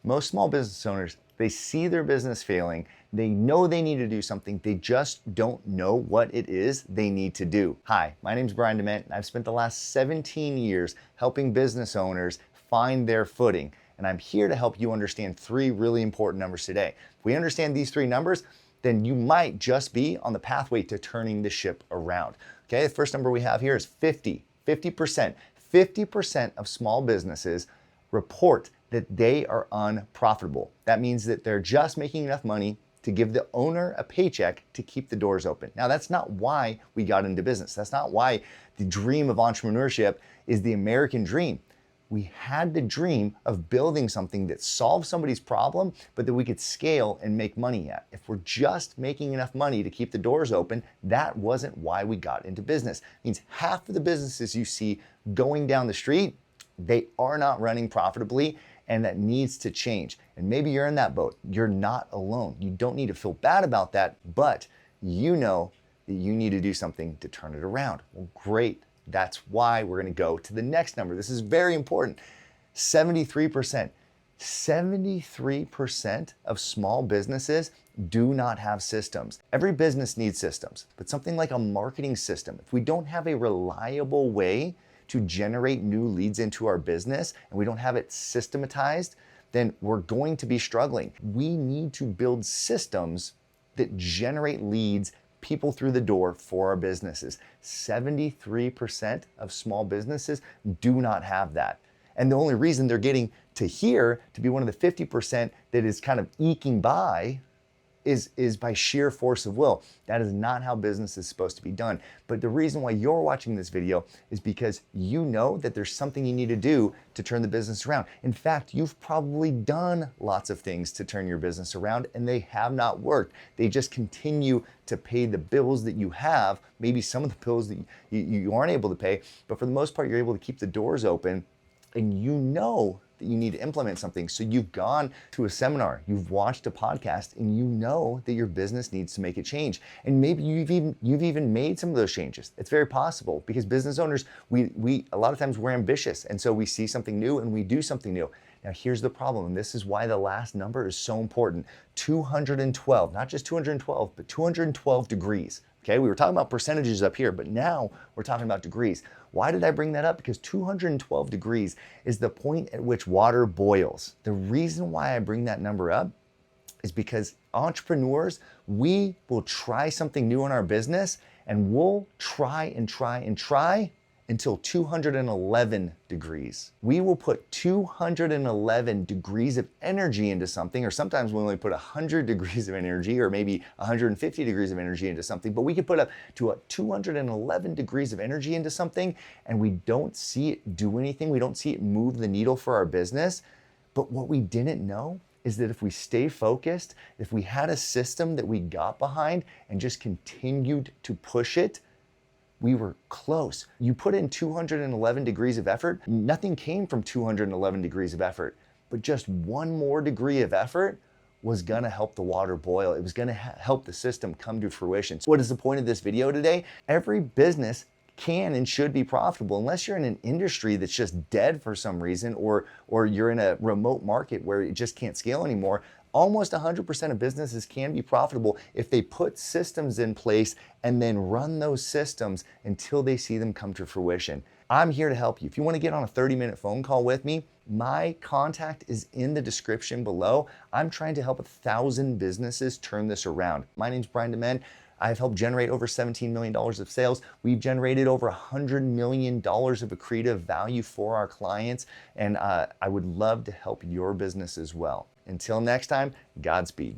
Most small business owners, they see their business failing. They know they need to do something. They just don't know what it is they need to do. Hi, my name is Brian Dement, and I've spent the last 17 years helping business owners find their footing. And I'm here to help you understand three really important numbers today. If we understand these three numbers, then you might just be on the pathway to turning the ship around. Okay, the first number we have here is 50%. 50% of small businesses report that they are unprofitable. That means that they're just making enough money to give the owner a paycheck to keep the doors open. Now, that's not why we got into business. That's not why the dream of entrepreneurship is the American dream. We had the dream of building something that solves somebody's problem, but that we could scale and make money at. If we're just making enough money to keep the doors open, that wasn't why we got into business. It means half of the businesses you see going down the street, they are not running profitably, and that needs to change. And maybe you're in that boat. You're not alone. You don't need to feel bad about that, but you know that you need to do something to turn it around. Well, great. That's why we're going to go to the next number. This is very important. 73%. 73% of small businesses do not have systems. Every business needs systems, but something like a marketing system, if we don't have a reliable way to generate new leads into our business and we don't have it systematized, then we're going to be struggling. We need to build systems that generate leads, people through the door for our businesses. 73% of small businesses do not have that. And the only reason they're getting to here to be one of the 50% that is kind of eking by is by sheer force of will. That is not how business is supposed to be done. But the reason why you're watching this video is because you know that there's something you need to do to turn the business around. In fact, you've probably done lots of things to turn your business around and they have not worked. They just continue to pay the bills that you have, maybe some of the bills that you aren't able to pay, but for the most part, you're able to keep the doors open, and you know that you need to implement something. So you've gone to a seminar, you've watched a podcast, and you know that your business needs to make a change. And maybe you've even made some of those changes. It's very possible, because business owners, we a lot of times we're ambitious, and so we see something new and we do something new. Now here's the problem, and this is why the last number is so important. 212, not just 212, but 212 degrees. Okay, we were talking about percentages up here, but now we're talking about degrees. Why did I bring that up? Because 212 degrees is the point at which water boils. The reason why I bring that number up is because entrepreneurs, we will try something new in our business, and we'll try and try and try until 211 degrees. We will put 211 degrees of energy into something, or sometimes we only put 100 degrees of energy, or maybe 150 degrees of energy into something, but we can put up to 211 degrees of energy into something, and we don't see it do anything. We don't see it move the needle for our business. But what we didn't know is that if we stay focused, if we had a system that we got behind and just continued to push it, we were close. You put in 211 degrees of effort, nothing came from 211 degrees of effort, but just one more degree of effort was gonna help the water boil. It was gonna help the system come to fruition. So what is the point of this video today? Every business can and should be profitable, unless you're in an industry that's just dead for some reason, or you're in a remote market where it just can't scale anymore. Almost 100% of businesses can be profitable if they put systems in place and then run those systems until they see them come to fruition. I'm here to help you. If you want to get on a 30-minute phone call with me, my contact is in the description below. I'm trying to help 1,000 businesses turn this around. My name's Brian Dement. I've helped generate over $17 million of sales. We've generated over $100 million of accretive value for our clients, and I would love to help your business as well. Until next time, Godspeed.